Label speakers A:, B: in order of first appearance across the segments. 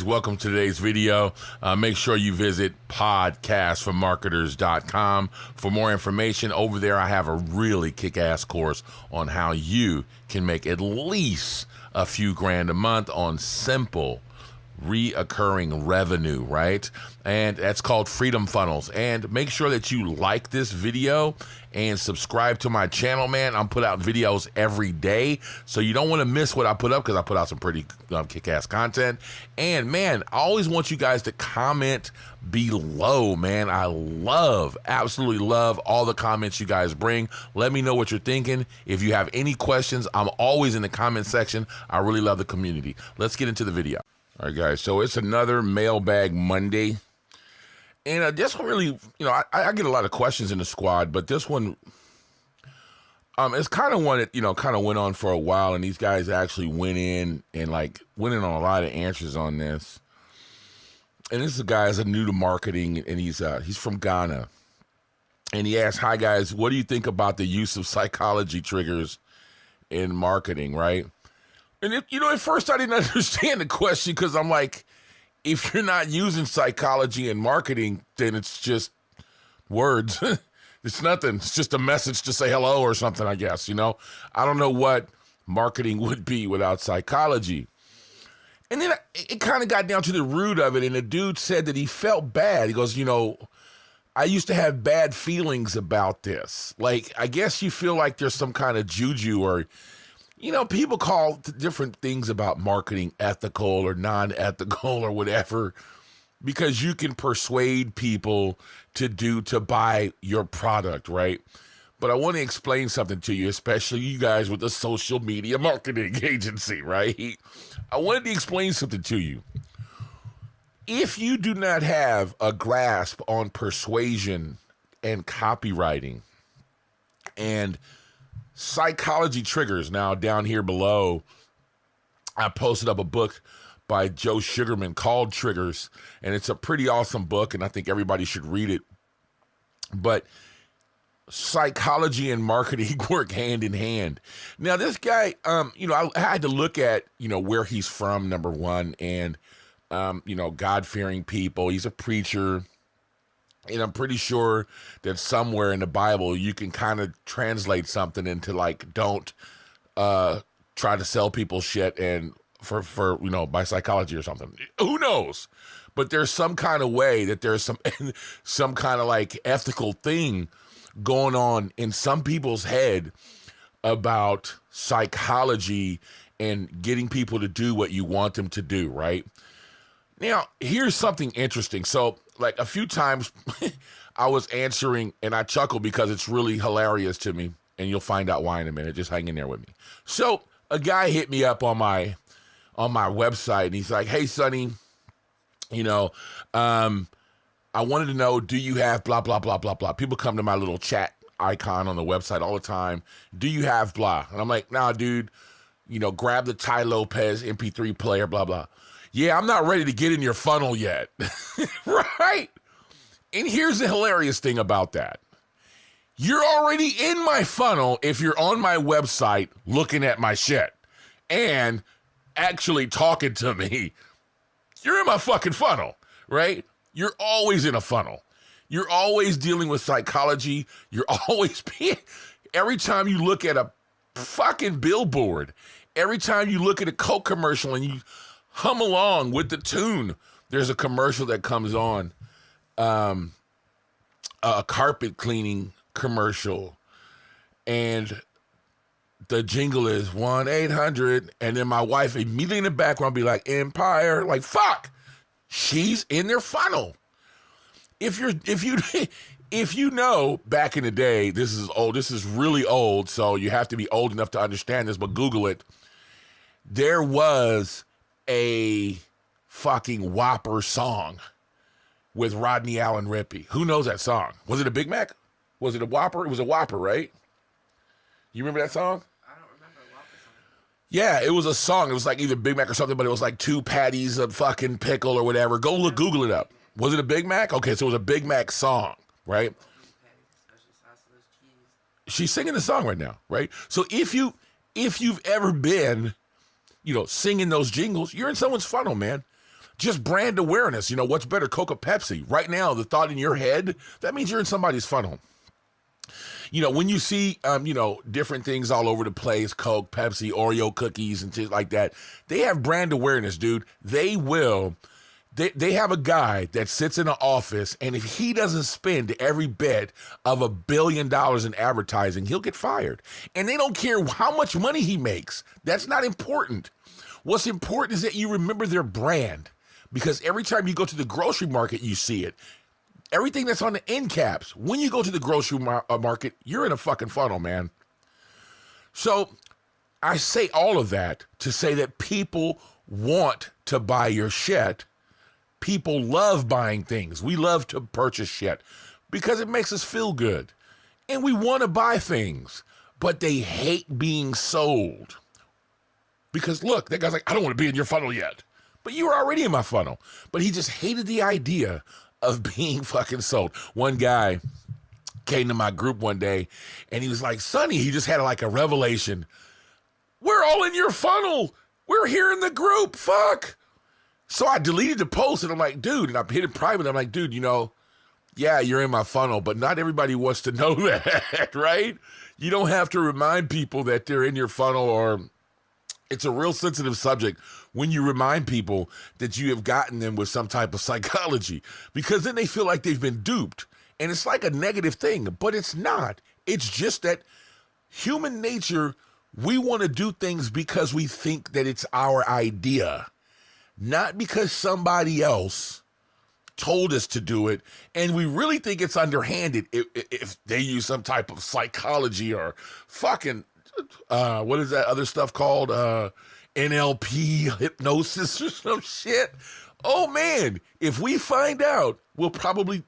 A: guys, welcome to today's video. Make sure you visit podcastformarketers.com for more information. Over there, I have a really kick-ass course on how you can make at least a few grand a month on simple reoccurring revenue, right? And that's called Freedom Funnels. And make sure that you like this video and subscribe to my channel, man. I'm put out videos every day, so you don't want to miss what I put up because I put out some pretty kick-ass content. And man, I always want you guys to comment below, man. I absolutely love all the comments you guys bring. Let me know what you're thinking. If you have any questions, I'm always in the comment section. I really love the community. Let's get into the video. All right, guys, so it's another MailBag Monday. And this one really, I get a lot of questions in the squad, but this one, it's kind of one that, kind of went on for a while, and these guys actually went in on a lot of answers on this. And this guy is new to marketing, and he's from Ghana. And he asked, "Hi, guys, what do you think about the use of psychology triggers in marketing," right? And, at first I didn't understand the question because I'm like, if you're not using psychology in marketing, then it's just words. It's nothing. It's just a message to say hello or something, I guess, I don't know what marketing would be without psychology. And then it kind of got down to the root of it, and the dude said that he felt bad. He goes, I used to have bad feelings about this. Like, I guess you feel like there's some kind of juju or... people call different things about marketing ethical or non-ethical or whatever because you can persuade people to buy your product, right? But I want to explain something to you, especially you guys with the social media marketing agency, right? I wanted to explain something to you. If you do not have a grasp on persuasion and copywriting and psychology triggers. Now, down here below, I posted up a book by Joe Sugarman called Triggers, and it's a pretty awesome book, and I think everybody should read it. But psychology and marketing work hand in hand. Now, this guy, I had to look at, where he's from, number one, and, God-fearing people. He's a preacher. And I'm pretty sure that somewhere in the Bible you can kind of translate something into don't try to sell people shit and for by psychology or something. Who knows? But there's some kind of way that there's some kind of ethical thing going on in some people's head about psychology and getting people to do what you want them to do, right? Now, here's something interesting. So, a few times I was answering, and I chuckle because it's really hilarious to me, and you'll find out why in a minute. Just hang in there with me. So, a guy hit me up on my website, and he's like, "Hey, Sonny, I wanted to know, do you have blah, blah, blah, blah, blah?" People come to my little chat icon on the website all the time. "Do you have blah?" And I'm like, "Nah, dude, grab the Ty Lopez MP3 player, blah, blah." "Yeah, I'm not ready to get in your funnel yet." Right? And here's the hilarious thing about that. You're already in my funnel if you're on my website looking at my shit and actually talking to me. You're in my fucking funnel, right? You're always in a funnel. You're always dealing with psychology. You're always being... Every time you look at a fucking billboard, every time you look at a Coke commercial and you hum along with the tune, there's a commercial that comes on, a carpet cleaning commercial, and the jingle is 1-800, and then my wife immediately in the background be like, "Empire," like, fuck, she's in their funnel. If you know, back in the day, this is old, this is really old, so you have to be old enough to understand this, but Google it. There was a fucking Whopper song with Rodney Allen Rippey. Who knows that song? Was it a Big Mac? Was it a Whopper? It was a Whopper, right? You remember that song?
B: I don't remember a Whopper song.
A: Yeah, it was a song. It was either Big Mac or something, but it was 2 patties of fucking pickle or whatever. Google it up. Was it a Big Mac? Okay, so it was a Big Mac song, right? She's singing the song right now, right? So if you've ever been, singing those jingles, you're in someone's funnel, man. Just brand awareness. What's better, Coke or Pepsi? Right now, the thought in your head, that means you're in somebody's funnel. When you see, different things all over the place, Coke, Pepsi, Oreo cookies and shit like that, they have brand awareness, dude. They have a guy that sits in an office, and if he doesn't spend every bit of $1 billion in advertising, he'll get fired. And they don't care how much money he makes. That's not important. What's important is that you remember their brand, because every time you go to the grocery market, you see it. Everything that's on the end caps, when you go to the grocery market, you're in a fucking funnel, man. So I say all of that to say that people want to buy your shit. People love buying things. We love to purchase shit because it makes us feel good. And we want to buy things, but they hate being sold. Because look, that guy's like, I don't want to be in your funnel yet. But you were already in my funnel. But he just hated the idea of being fucking sold. One guy came to my group one day and he was like, Sonny, he just had like a revelation. We're all in your funnel. We're here in the group. Fuck. So I deleted the post and I'm like, dude, and I hit it private. I'm like, dude, yeah, you're in my funnel, but not everybody wants to know that, right? You don't have to remind people that they're in your funnel, or it's a real sensitive subject when you remind people that you have gotten them with some type of psychology, because then they feel like they've been duped. And it's like a negative thing, but it's not. It's just that human nature, we want to do things because we think that it's our idea, not because somebody else told us to do it, and we really think it's underhanded if they use some type of psychology or fucking, what is that other stuff called? NLP, hypnosis or some shit. Oh man, if we find out, we'll probably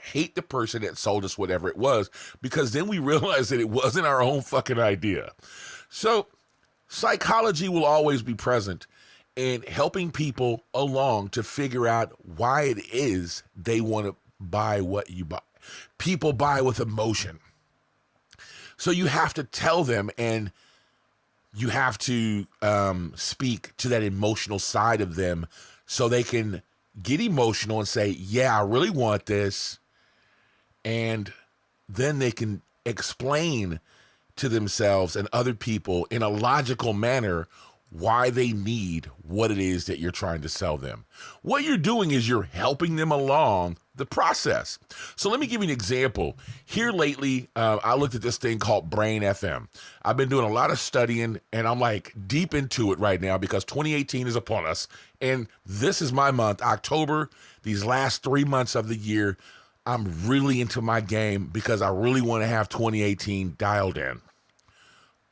A: hate the person that sold us whatever it was, because then we realize that it wasn't our own fucking idea. So psychology will always be present in helping people along to figure out why it is they want to buy what you buy. People buy with emotion. So you have to tell them, and you have to speak to that emotional side of them so they can get emotional and say, yeah, I really want this. And then they can explain to themselves and other people in a logical manner why they need what it is that you're trying to sell them. What you're doing is you're helping them along the process. So let me give you an example. Here lately, I looked at this thing called Brain FM. I've been doing a lot of studying, and I'm like deep into it right now because 2018 is upon us. And this is my month, October. These last 3 months of the year, I'm really into my game because I really want to have 2018 dialed in.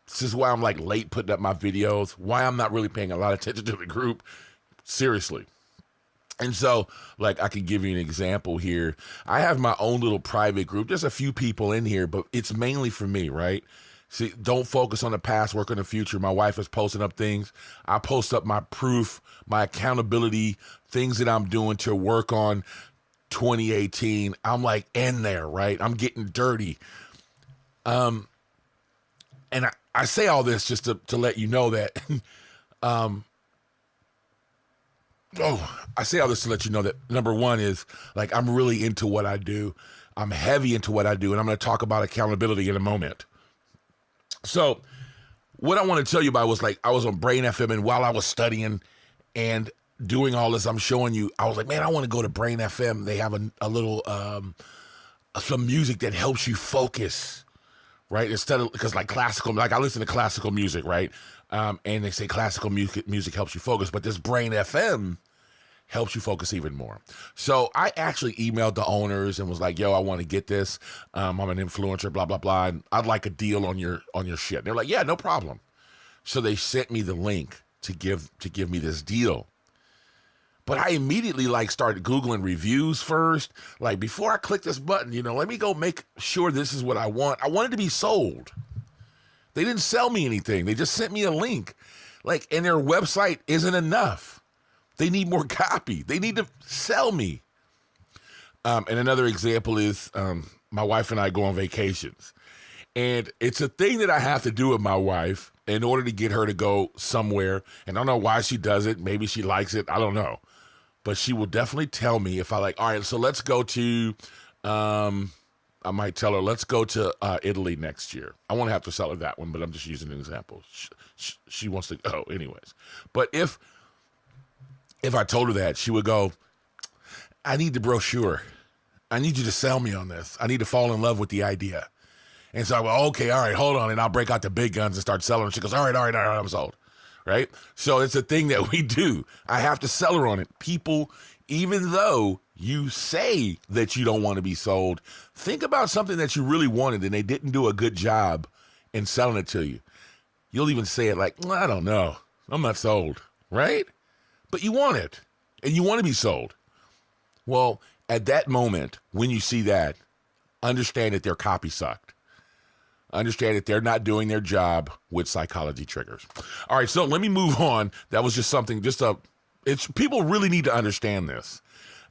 A: This is why I'm like late putting up my videos, why I'm not really paying a lot of attention to the group. Seriously. And so, like, I could give you an example here. I have my own little private group. There's a few people in here, but it's mainly for me, right? See, don't focus on the past, work on the future. My wife is posting up things. I post up my proof, my accountability, things that I'm doing to work on 2018. I'm like in there, right? I'm getting dirty. And I say all this just to let you know that, I say all this to let you know that number one is, like, I'm really into what I do. I'm heavy into what I do, and I'm going to talk about accountability in a moment. So what I want to tell you about was, like, I was on Brain FM, and while I was studying and doing all this, I'm showing you, I was like, man, I want to go to Brain FM. They have a little, some music that helps you focus, right? Instead of, because like classical, like I listen to classical music, right? And they say classical music helps you focus, but this Brain FM helps you focus even more. So I actually emailed the owners and was like, yo, I want to get this. I'm an influencer, blah, blah, blah. And I'd like a deal on your shit. And they're like, yeah, no problem. So they sent me the link to give me this deal. But I immediately started Googling reviews first. Like, before I click this button, let me go make sure this is what I want. I wanted to be sold. They didn't sell me anything. They just sent me a link. And their website isn't enough. They need more copy. They need to sell me. And another example is my wife and I go on vacations. And it's a thing that I have to do with my wife in order to get her to go somewhere. And I don't know why she does it. Maybe she likes it. I don't know. but she will definitely tell me if I like, all right, so let's go to, I might tell her, let's go to Italy next year. I won't have to sell her that one, but I'm just using an example. She wants to go anyways. But if I told her that, she would go, I need the brochure. I need you to sell me on this. I need to fall in love with the idea. And so I go, okay, all right, hold on. And I'll break out the big guns and start selling. She goes, all right, I'm sold. Right? So it's a thing that we do. I have to sell her on it. People, even though you say that you don't want to be sold, think about something that you really wanted and they didn't do a good job in selling it to you. You'll even say it like, I don't know. I'm not sold. Right? But you want it. And you want to be sold. Well, at that moment, when you see that, understand that their copy sucked. Understand that they're not doing their job with psychology triggers. All right, so let me move on. That was just something, it's people really need to understand this.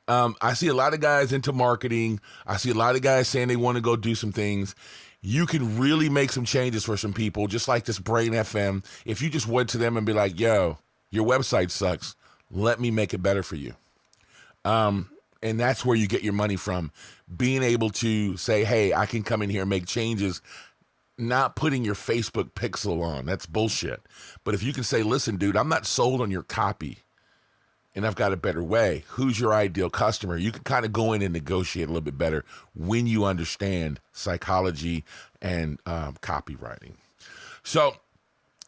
A: I see a lot of guys into marketing. I see a lot of guys saying they want to go do some things. You can really make some changes for some people, just like this Brain FM. If you just went to them and be like, yo, your website sucks. Let me make it better for you. And that's where you get your money from. Being able to say, hey, I can come in here and make changes, not putting your Facebook pixel on. That's bullshit. But if you can say, listen, dude, I'm not sold on your copy and I've got a better way. Who's your ideal customer? You can kind of go in and negotiate a little bit better when you understand psychology and copywriting. So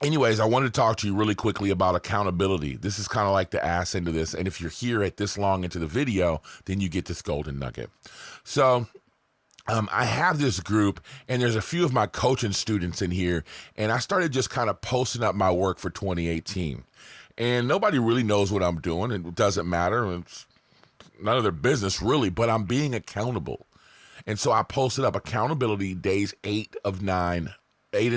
A: anyways, I wanted to talk to you really quickly about accountability. This is kind of like the ass end of this. And if you're here at this long into the video, then you get this golden nugget. So I have this group, and there's a few of my coaching students in here, and I started just kind of posting up my work for 2018. And nobody really knows what I'm doing, and it doesn't matter. It's none of their business, really, but I'm being accountable. And so I posted up accountability days 8 and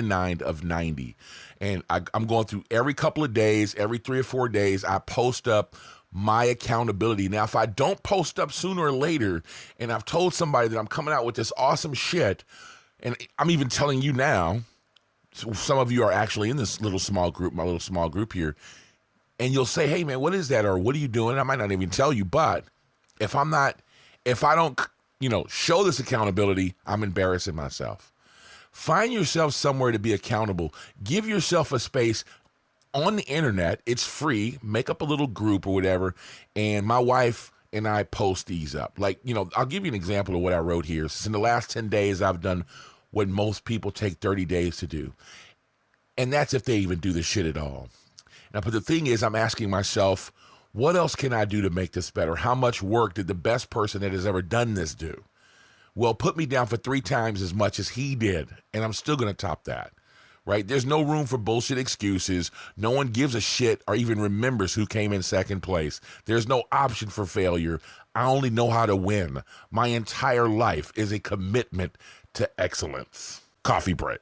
A: 9 of 90. And I'm going through every couple of days, every 3 or 4 days, I post up my accountability. Now, if I don't post up sooner or later, and I've told somebody that I'm coming out with this awesome shit, and I'm even telling you now, so some of you are actually in this little small group, my little small group here, and you'll say, hey man, what is that? Or what are you doing? I might not even tell you, but if I don't, show this accountability, I'm embarrassing myself. Find yourself somewhere to be accountable. Give yourself a space on the internet. It's free. Make up a little group or whatever. And my wife and I post these up. Like, I'll give you an example of what I wrote here. Since in the last 10 days, I've done what most people take 30 days to do. And that's if they even do this shit at all. Now, but the thing is, I'm asking myself, what else can I do to make this better? How much work did the best person that has ever done this do? Well, put me down for 3 times as much as he did, and I'm still going to top that, right? There's no room for bullshit excuses. No one gives a shit or even remembers who came in second place. There's no option for failure. I only know how to win. My entire life is a commitment to excellence. Coffee break.